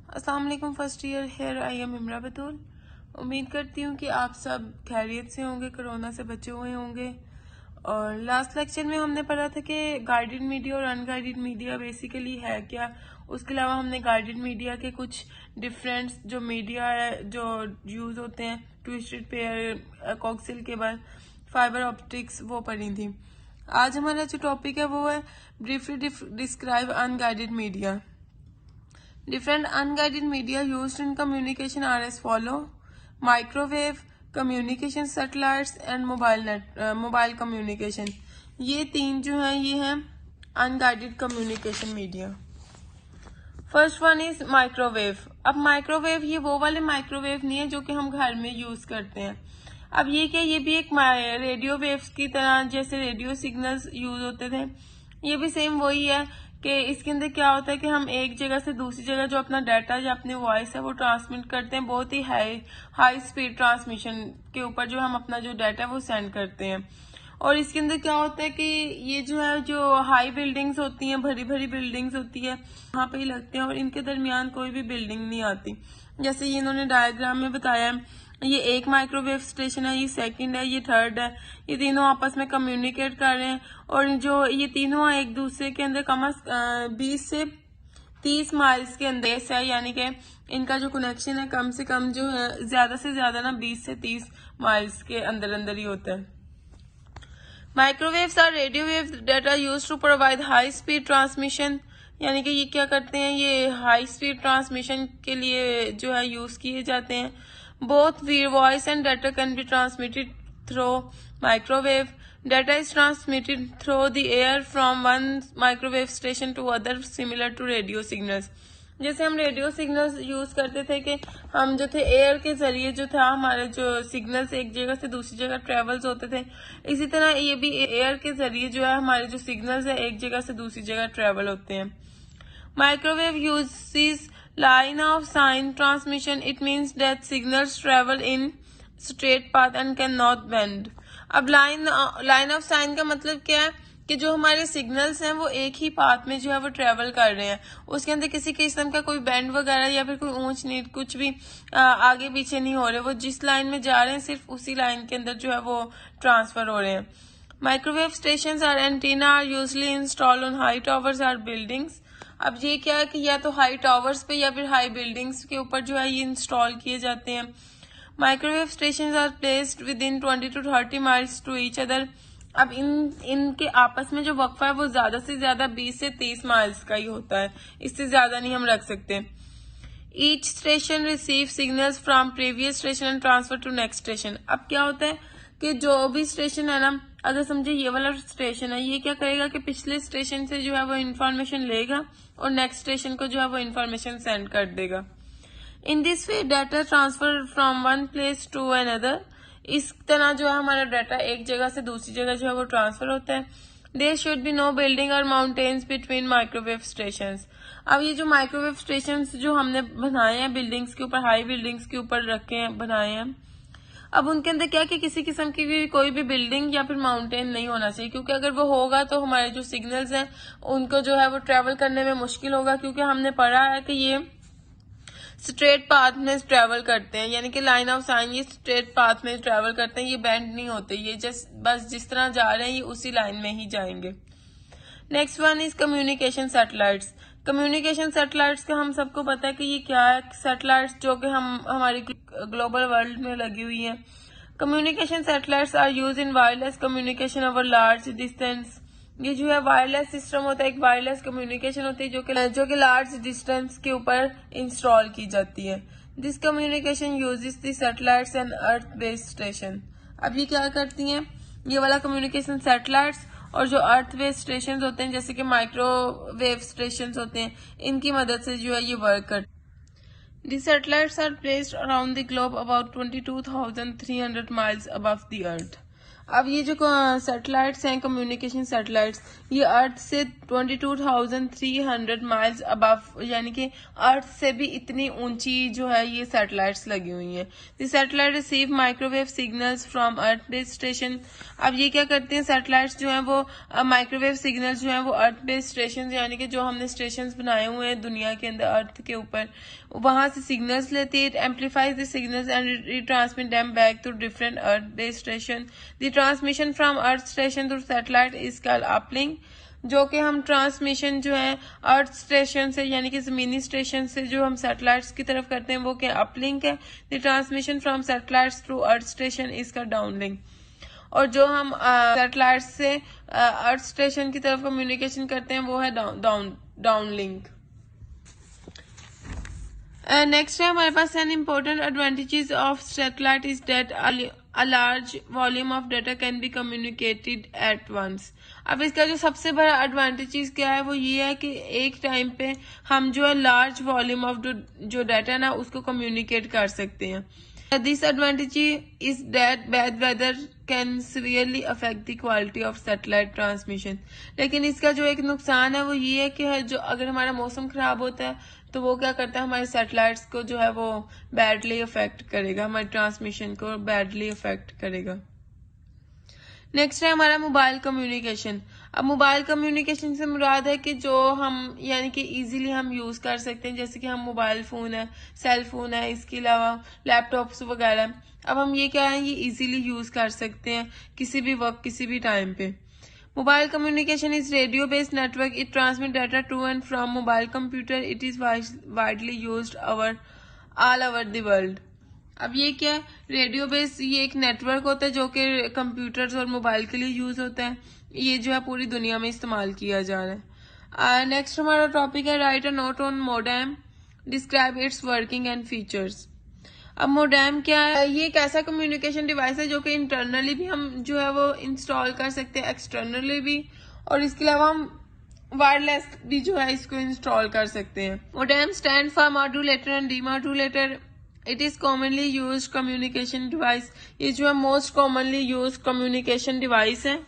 अस्सलाम वालेकुम first year here I am Imra Batool. उम्मीद करती हूँ कि आप सब खैरियत से होंगे, कोरोना से बचे हुए होंगे। और लास्ट लेक्चर में हमने पढ़ा था कि गाइडेड मीडिया और अनगाइडेड मीडिया बेसिकली है क्या। उसके अलावा हमने गाइडेड मीडिया के कुछ डिफरेंट जो मीडिया है जो यूज होते हैं, twisted pair, coaxial cable, fibre optics, वो पढ़ी थी। आज हमारा जो टॉपिक है वो है briefly describe unguided media. Different unguided media used in communication are as follow: microwave, communication satellites and mobile communication। ये तीन जो है ये है unguided communication media। First one is microwave. अब माइक्रोवेव ये वो वाले माइक्रोवेव नहीं है जो कि हम घर में यूज करते हैं। अब ये क्या, ये भी एक रेडियो वेव्स की तरह, जैसे रेडियो सिग्नल्स यूज होते थे, ये भी सेम वही है कि इसके अंदर क्या होता है कि हम एक जगह से दूसरी जगह जो अपना डाटा या अपनी वॉइस है वो ट्रांसमिट करते हैं। बहुत ही हाई स्पीड ट्रांसमिशन के ऊपर जो हम अपना जो डाटा है वो सेंड करते हैं। और इसके अंदर क्या होता है कि ये जो है जो हाई बिल्डिंग्स होती हैं, भरी भरी बिल्डिंग्स होती है, वहां पे ही लगते हैं और इनके दरमियान कोई भी बिल्डिंग नहीं आती। जैसे ये इन्होंने डायग्राम में बताया है, ये एक माइक्रोवेव स्टेशन है, ये सेकंड है, ये थर्ड है। ये तीनों आपस में कम्युनिकेट कर रहे हैं और जो ये तीनों एक दूसरे के अंदर 20 से 30 माइल्स के अंदर है, यानी कि इनका जो कनेक्शन है कम से कम जो है ज्यादा से ज्यादा ना 20 से 30 माइल्स के अंदर अंदर ही होता है। Microwaves are radio waves that are used to provide high speed transmission, यानी कि ये क्या करते हैं, ये हाई स्पीड ट्रांसमिशन के लिए जो है यूज किए जाते हैं। Both voice and data can be transmitted through microwave. Data is transmitted through the air from one microwave station to other, similar to radio signals. जैसे हम रेडियो सिग्नल्स यूज करते थे कि हम जो थे एयर के जरिए जो था हमारे जो सिग्नल्स एक जगह से दूसरी जगह ट्रेवल्स होते थे, इसी तरह ये भी एयर के जरिए जो है हमारे जो सिग्नल्स है एक जगह से दूसरी जगह ट्रेवल होते हैं। Microwave uses line of sine transmission. It means that signals travel in straight path and can not bend. अब लाइन ऑफ साइन का मतलब क्या है कि जो हमारे सिग्नल्स हैं वो एक ही पाथ में जो है वो ट्रेवल कर रहे हैं, उसके अंदर किसी किस्म का कोई बैंड वगैरह या फिर कोई ऊंच नीच कुछ भी आगे पीछे नहीं हो रहे। वो जिस लाइन में जा रहे हैं सिर्फ उसी लाइन के अंदर जो है वो ट्रांसफर हो रहे हैं। Microwave station or antenna are usually install on high towers or buildings. अब ये क्या है कि या तो हाई टावर्स पे या फिर हाई बिल्डिंग्स के ऊपर जो है ये इंस्टॉल किए जाते हैं। Microwave station are placed within 20 to 30 miles to each other. अब इनके आपस में जो वक्फा है वो ज्यादा से ज्यादा 20 से 30 माइल्स का ही होता है, इससे ज्यादा नहीं हम रख सकते। Each station receive signals from previous station and transfer to next station. अब क्या होता है कि जो भी स्टेशन है ना, अगर समझे ये वाला स्टेशन है, ये क्या करेगा कि पिछले स्टेशन से जो है वो इन्फॉर्मेशन लेगा और नेक्स्ट स्टेशन को जो है वो इन्फॉर्मेशन सेंड कर देगा। In this way data transfer from one place to another. इस तरह जो है हमारा डाटा एक जगह से दूसरी जगह जो है वो ट्रांसफर होता है। There should be no building और माउंटेन्स बिटवीन माइक्रोवेव स्टेशंस। अब ये जो माइक्रोवेव स्टेशंस जो हमने बनाए हैं बिल्डिंग्स के ऊपर, हाई बिल्डिंग्स के ऊपर रखे हैं, बनाए हैं, अब उनके अंदर क्या कि किसी किस्म की भी कोई भी बिल्डिंग या फिर माउंटेन नहीं होना चाहिए, क्योंकि अगर वो होगा तो हमारे जो सिग्नल्स हैं उनको जो है वो ट्रेवल करने में मुश्किल होगा, क्योंकि हमने पढ़ा है कि ये स्ट्रेट पाथ में ट्रेवल करते हैं, यानी कि लाइन ऑफ साइन ये स्ट्रेट पाथ में ट्रेवल करते हैं, ये बेंड नहीं होते, ये जस्ट बस जिस तरह जा रहे हैं ये उसी लाइन में ही जाएंगे। Next one is communication satellites. Communication satellites का हम सबको पता है कि ये क्या है, सैटेलाइट्स जो कि हमारी ग्लोबल वर्ल्ड में लगी हुई है। Communication satellites are use in wireless communication over large distance. ये जो है वायरलेस सिस्टम होता है, एक वायरलेस कम्युनिकेशन होती है जो कि लार्ज डिस्टेंस के ऊपर इंस्टॉल की जाती है। This communication uses the satellites and earth based station. अब ये क्या करती हैं, ये वाला कम्युनिकेशन सैटेलाइट्स और जो अर्थ बेस्ड स्टेशन होते हैं जैसे कि माइक्रोवेव स्टेशन होते हैं, इनकी मदद से जो है ये वर्क करते हैं। The satellites are placed around the globe about 22,300 miles above the earth. अब ये जो सैटेलाइट्स हैं, कम्युनिकेशन सैटेलाइट्स, ये अर्थ से 22,300 माइल्स अबव, यानी कि अर्थ से भी इतनी ऊंची जो है ये सैटेलाइट्स लगी हुई हैं। The satellite receive microwave signals from earth based station. अब ये क्या करते हैं, सैटेलाइट्स जो हैं वो माइक्रोवेव सिग्नल्स जो हैं वो अर्थ बेस्ड स्टेशन, यानी कि जो हमने स्टेशन बनाए हुए हैं दुनिया के अंदर अर्थ के ऊपर, वहां से सिग्नल्स लेती है। It amplifies the signals and retransmit them back to different earth based station. The transmission from earth station to satellite is called uplink. जो कि हम ट्रांसमिशन जो है अर्थ स्टेशन से, यानी कि जमीनी स्टेशन से जो हम सैटेलाइट्स की तरफ करते हैं वो क्या अपलिंक है। The transmission from satellites through earth station इसका डाउनलिंक। और जो हम सैटेलाइट से अर्थ स्टेशन की तरफ कम्युनिकेशन करते हैं वो है डाउनलिंक। नेक्स्ट है हमारे पास an important advantages of satellite is that a large volume of data can be communicated at once। अब इसका जो सबसे बड़ा एडवांटेज क्या है वो ये है कि एक टाइम पे हम जो है लार्ज वॉल्यूम ऑफ जो डाटा ना उसको कम्युनिकेट कर सकते हैं। This advantage is that bad weather can severely affect the quality of satellite transmission. लेकिन इसका जो एक नुकसान है वो ये है कि जो अगर हमारा मौसम खराब होता है तो वो क्या करता है, हमारे सैटेलाइट्स को जो है वो बैडली अफेक्ट करेगा, हमारे ट्रांसमिशन को बैडली अफेक्ट करेगा। नेक्स्ट है हमारा मोबाइल कम्युनिकेशन। अब मोबाइल कम्युनिकेशन से मुराद है कि जो हम यानी कि इजीली हम यूज कर सकते हैं, जैसे कि हम मोबाइल फोन है, सेल फोन है, इसके अलावा लैपटॉप्स वगैरह। अब हम ये क्या है, ये इजीली यूज कर सकते हैं किसी भी वक्त किसी भी टाइम पे। Mobile communication is radio-based network. It transmits data to and from mobile computer. It is widely used all over the world. अब ये क्या है, रेडियो बेस्ड ये एक नेटवर्क होता है जो कि कंप्यूटर्स और मोबाइल के लिए यूज होता है। ये जो है पूरी दुनिया में इस्तेमाल किया जा रहा है। नेक्स्ट हमारा टॉपिक है right a note on modem, describe it's working and features. अब मोडेम क्या है, ये एक ऐसा कम्युनिकेशन डिवाइस है जो कि इंटरनली भी हम जो है वो इंस्टॉल कर सकते हैं, एक्सटर्नली भी, और इसके अलावा हम वायरलेस भी जो है इसको इंस्टॉल कर सकते हैं। Modem stand for modulator and demodulator. It is commonly use communication device. ये जो है most commonly use communication device है।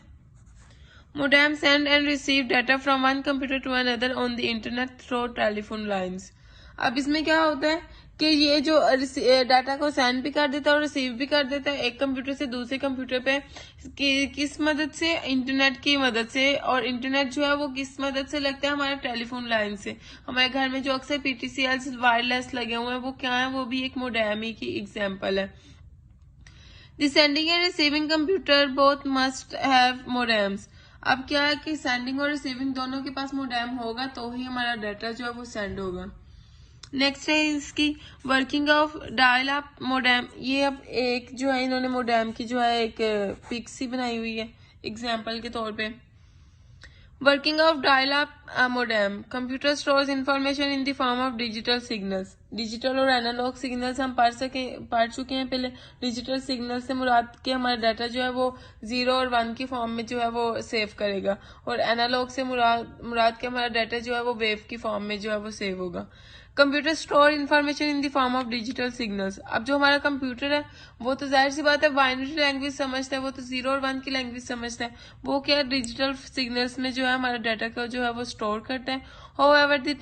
Modem send and receive data from one computer to another on the internet through telephone lines. अब इसमें क्या होता है कि ये जो डाटा को सेंड भी कर देता है और रिसीव भी कर देता है एक कंप्यूटर से दूसरे कंप्यूटर पे, किस मदद से, इंटरनेट की मदद से। और इंटरनेट जो है वो किस मदद से लगता है, हमारे टेलीफोन लाइन से। हमारे घर में जो अक्सर पीटीसीएल वायरलेस लगे हुए हैं वो क्या है, वो भी एक मोडेम ही की एग्जाम्पल है। The sending end receiving computer both must have modems. अब क्या है कि सेंडिंग और रिसीविंग दोनों के पास मोडेम होगा तो ही हमारा डाटा जो है वो सेंड होगा। नेक्स्ट है इसकी working of dial up modem. ये अब एक जो है इन्होंने मोडेम की जो है एक पिक सी बनाई हुई है एग्जाम्पल के तौर पे। Working of dial up modem, computer stores information in the form of digital signals. Digital और एनालॉग सिग्नल्स हम पढ़ चुके हैं पहले। डिजिटल सिग्नल से मुराद के हमारा डाटा जो है वो 0 और 1 की फॉर्म में जो है वो सेव करेगा, और एनालॉग से मुराद के हमारा डाटा जो है वो वेव की फॉर्म में जो है वो सेव होगा। Computer store information in the form of digital signals. अब जो हमारा कंप्यूटर है वो तो जाहिर सी बात है बाइनरी लैंग्वेज समझता है, वो तो 0 और 1 की लैंग्वेज समझता है। वो क्या डिजिटल सिग्नल्स में जो है हमारा डाटा को जो है वो स्टोर करता है। However, the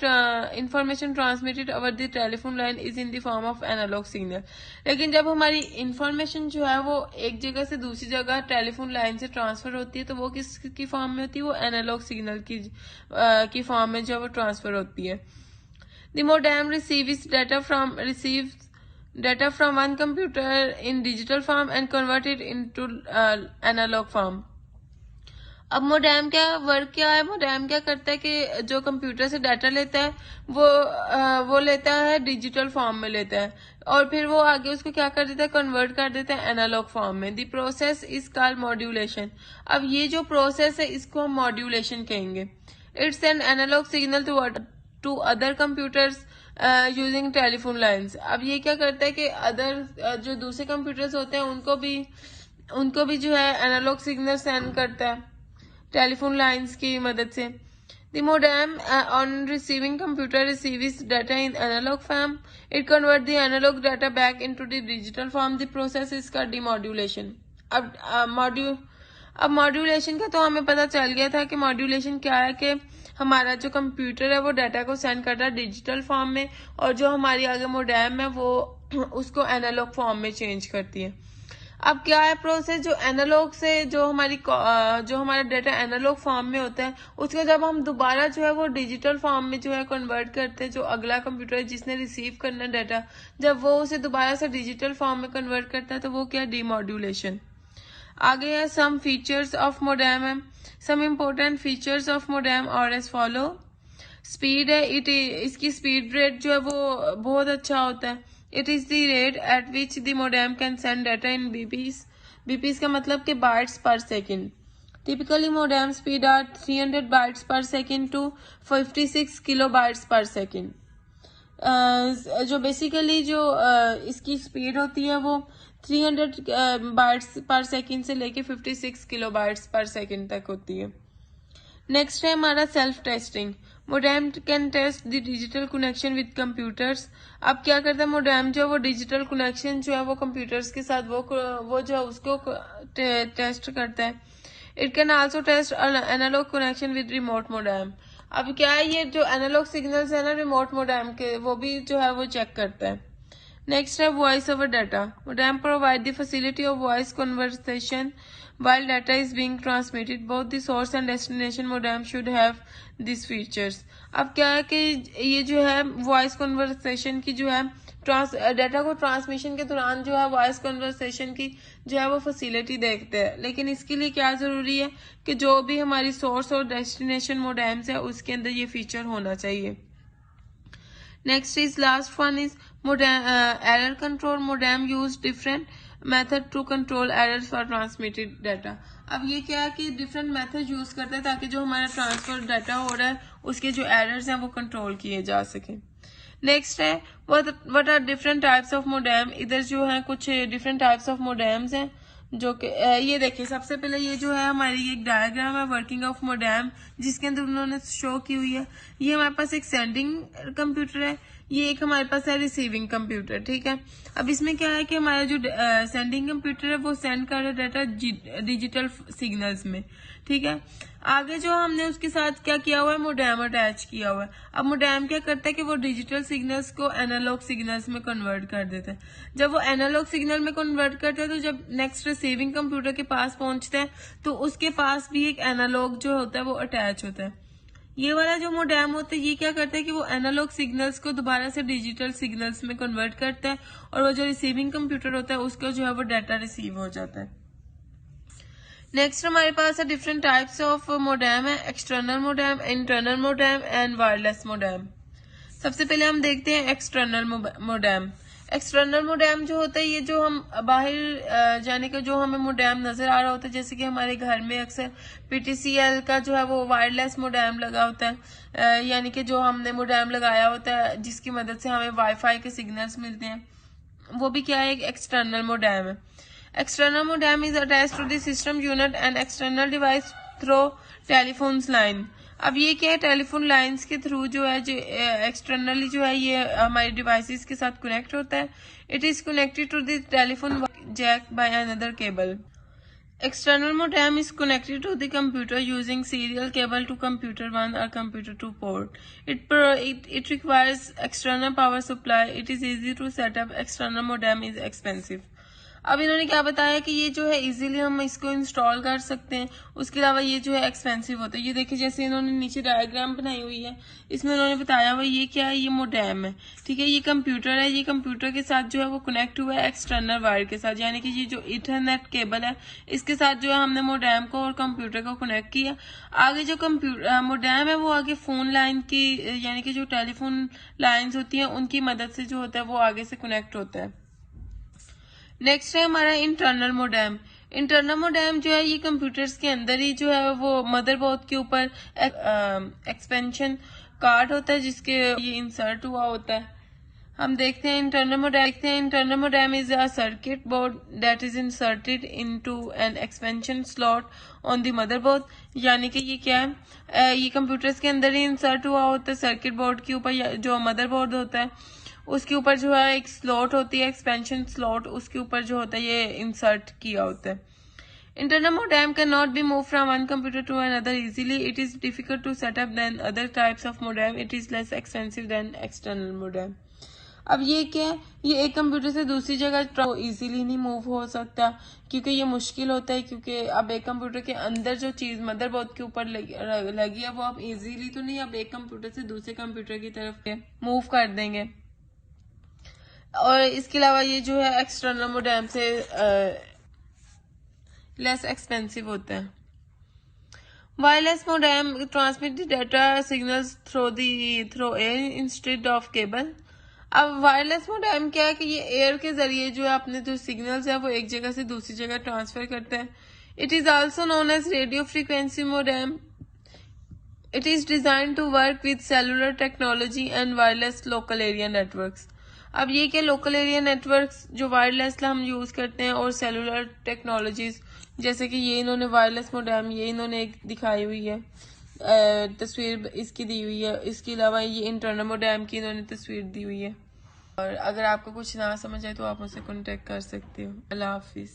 information transmitted over the telephone line is in the form of analog signal। लेकिन जब हमारी इंफॉर्मेशन जो है वो एक जगह से दूसरी जगह टेलीफोन लाइन से ट्रांसफर होती है तो वो किसकी फॉर्म में होती है, वो एनालॉग सिग्नल की फॉर्म में जो है वो ट्रांसफर होती है। The modem receives data from one computer in digital form and convert it into analog form। अब मोडेम क्या वर्क क्या है, मोडेम क्या करता है कि जो कंप्यूटर से डाटा लेता है वो लेता है डिजिटल फॉर्म में लेता है, और फिर वो आगे उसको क्या कर देता है, कन्वर्ट कर देता है एनालॉग फॉर्म में। The process is called modulation. अब ये जो प्रोसेस है इसको हम मॉड्यूलेशन कहेंगे। It's an analog signal to other computers using telephone lines. अब ये क्या करता है कि अदर जो दूसरे कंप्यूटर्स होते हैं उनको भी जो है एनालॉग सिग्नल सेंड करता है टेलीफोन लाइन्स की मदद से। The modem on receiving computer receives data in analog form. It converts the analog data back into the digital form. The process is called demodulation। अब मॉड्यूलेशन का तो हमें पता चल गया था कि मॉड्यूलेशन क्या है, कि हमारा जो कंप्यूटर है वो डाटा को सेंड करता है डिजिटल फॉर्म में, और जो हमारी आगे मोडेम है वो उसको एनालॉग फॉर्म में चेंज करती है। अब क्या है प्रोसेस, जो एनालॉग से जो हमारा डाटा एनालॉग फॉर्म में होता है, उसको जब हम दोबारा जो है वो डिजिटल फॉर्म में जो है कन्वर्ट करते हैं, जो अगला कंप्यूटर है जिसने रिसीव करना डाटा, जब वो उसे दोबारा से डिजिटल फॉर्म में कन्वर्ट करता है तो वो क्या, डीमॉड्यूलेशन। आगे है सम फीचर्स ऑफ मोडेम है। Some important features of modem are as follow. Speed है, इसकी स्पीड रेट जो है वो बहुत अच्छा होता है। It is the rate at which the modem can send data in BPS. BPS का मतलब कि bytes per second. Typically modem speed are 300 bytes per second to 56 kilo bytes per second. जो बेसिकली जो इसकी स्पीड होती है वो 300 bytes per second से लेके 56 किलो बाइट्स पर सेकेंड तक होती है। नेक्स्ट है हमारा self testing. Modem can test the digital connection with computers. अब क्या करता है मोडेम जो वो डिजिटल कनेक्शन जो है वो कंप्यूटर्स के साथ वो जो है उसको टेस्ट करता है। It can also test analog connection with remote modem. अब क्या है, ये जो एनालॉग सिग्नल्स है ना रिमोट मोडेम के, वो भी जो है वो चेक करता है। नेक्स्ट है voice over data. Modem provide the facility of voice conversation while data is being transmitted. Both the source and destination modem should have these features. अब क्या है कि ये जो है वॉइस कन्वर्सेशन की जो है डाटा को ट्रांसमिशन के दौरान जो है वॉइस कन्वर्सेशन की जो है वो फैसिलिटी देखते हैं, लेकिन इसके लिए क्या जरूरी है कि जो भी हमारी सोर्स और डेस्टिनेशन मोडेम्स है उसके अंदर ये फीचर होना चाहिए। Next is last one is error control. Modem use different method to control errors for transmitted data. अब ये क्या है कि डिफरेंट मेथड यूज करते हैं ताकि जो हमारा ट्रांसफर डाटा हो रहा है उसके जो एरर्स हैं वो कंट्रोल किए जा सके। नेक्स्ट है what are different types of modem. इधर जो है कुछ डिफरेंट टाइप्स ऑफ मोडेम्स हैं जो कि ये देखिए, सबसे पहले ये जो है हमारी एक डायग्राम है वर्किंग ऑफ मोडेम जिसके अंदर उन्होंने शो की हुई है। ये हमारे पास एक सेंडिंग कंप्यूटर है, ये एक हमारे पास है रिसीविंग कंप्यूटर, ठीक है। अब इसमें क्या है कि हमारा जो सेंडिंग कंप्यूटर है वो सेंड कर रहा है डाटा डिजिटल सिग्नल्स में, ठीक है। आगे जो हमने उसके साथ क्या किया हुआ है, मोडेम अटैच किया हुआ है। अब मोडेम क्या करता है कि वो डिजिटल सिग्नल्स को एनालॉग सिग्नल्स में कन्वर्ट कर देता है। जब वो एनालॉग सिग्नल में कन्वर्ट करता है तो जब नेक्स्ट रिसीविंग कंप्यूटर के पास पहुंचता है तो उसके पास भी एक एनालॉग जो होता है वो अटैच होता है। ये वाला जो मोडेम होता है ये क्या करता है कि वो एनालॉग सिग्नल्स को दोबारा से डिजिटल सिग्नल्स में कन्वर्ट करता है और वो जो रिसीविंग कंप्यूटर होता है उसका जो है वो डाटा रिसीव हो जाता है। नेक्स्ट हमारे पास है डिफरेंट टाइप्स ऑफ मोडेम है। External modem, internal modem and wireless modem. सबसे पहले हम देखते हैं एक्सटर्नल मोडेम। एक्सटर्नल मोडेम जो होता है ये जो हम बाहर जाने का जो हमें मोडेम नजर आ रहा होता है, जैसे कि हमारे घर में अक्सर PTCL का जो है वो वायरलेस मोडेम लगा होता है, यानी कि जो हमने मोडेम लगाया होता है जिसकी मदद से हमें वाईफाई के सिग्नल्स मिलते हैं, वो भी क्या है, एक एक्सटर्नल मोडेम है। External modem is attached to the system unit and external device through telephones line. अब ये क्या है, टेलीफोन लाइंस के थ्रू जो है जो एक्सटर्नली जो है ये हमारे डिवाइसेस के साथ कनेक्ट होता है। It is connected to the telephone jack by another cable. External modem is connected to the computer using serial cable to computer 1 or computer 2 port. It requires external power supply. It is easy to set up. External modem is expensive. अब इन्होंने क्या बताया कि ये जो है easily हम इसको इंस्टॉल कर सकते हैं, उसके अलावा ये जो है एक्सपेंसिव होता है। ये देखिए जैसे इन्होंने नीचे डायग्राम बनाई हुई है, इसमें उन्होंने बताया हुआ ये क्या है, ये मोडेम है, ठीक है। ये कंप्यूटर है, ये कंप्यूटर के साथ जो है वो कनेक्ट हुआ है एक्सटर्नल वायर के साथ, यानी कि ये जो इथरनेट केबल है इसके साथ जो है हमने मोडेम को और कंप्यूटर को कनेक्ट किया। आगे जो मोडेम है वो आगे फोन लाइन की, यानी कि जो टेलीफोन लाइन्स होती है उनकी मदद से जो होता है वो आगे से कनेक्ट होता है। नेक्स्ट है हमारा इंटरनल मोडेम। इंटरनल मोडेम जो है ये कंप्यूटर्स के अंदर ही जो है वो मदरबोर्ड के ऊपर एक्सपेंशन कार्ड होता है जिसके ये इंसर्ट हुआ होता है। हम देखते हैं internal modem is a circuit board that is inserted into an expansion slot on the motherboard, यानी कि ये क्या है, ये कंप्यूटर्स के अंदर ही इंसर्ट हुआ होता है सर्किट बोर्ड के ऊपर, जो मदरबोर्ड होता है उसके ऊपर जो है एक स्लॉट होती है एक्सपेंशन स्लॉट, उसके ऊपर जो होता है ये इंसर्ट किया होता है। Internal modem cannot be moved from one computer to another easily. It is difficult to set up than other types of modem. It is less expensive than external modem. अब ये क्या है, ये एक कंप्यूटर से दूसरी जगह इजीली नहीं मूव हो सकता, क्योंकि ये मुश्किल होता है, क्योंकि अब एक कंप्यूटर के अंदर जो चीज मदरबोर्ड के ऊपर लगी है वो आप इजीली तो नहीं अब एक कंप्यूटर से दूसरे कंप्यूटर की तरफ मूव कर देंगे। और इसके अलावा ये जो है एक्सटर्नल मोडेम से लेस एक्सपेंसिव होता है। Wireless modem transmit data signals through air instead of cable. अब वायरलेस मोडेम क्या है कि ये एयर के जरिए जो है अपने जो सिग्नल्स है वो एक जगह से दूसरी जगह ट्रांसफर करता है। It is also known as radio frequency modem. It is design to work with cellular technology and wireless local area networks. अब ये क्या लोकल एरिया नेटवर्क्स जो वायरलेस हम यूज करते हैं और सेलुलर टेक्नोलॉजीज, जैसे कि ये इन्होंने वायरलेस मोडेम ये इन्होंने एक दिखाई हुई है, तस्वीर इसकी दी हुई है। इसके अलावा ये इंटरनल मोडेम की इन्होंने तस्वीर दी हुई है। और अगर आपको कुछ ना समझ आए तो आप मुझसे कांटेक्ट कर सकते हो। अल्लाह हाफिज।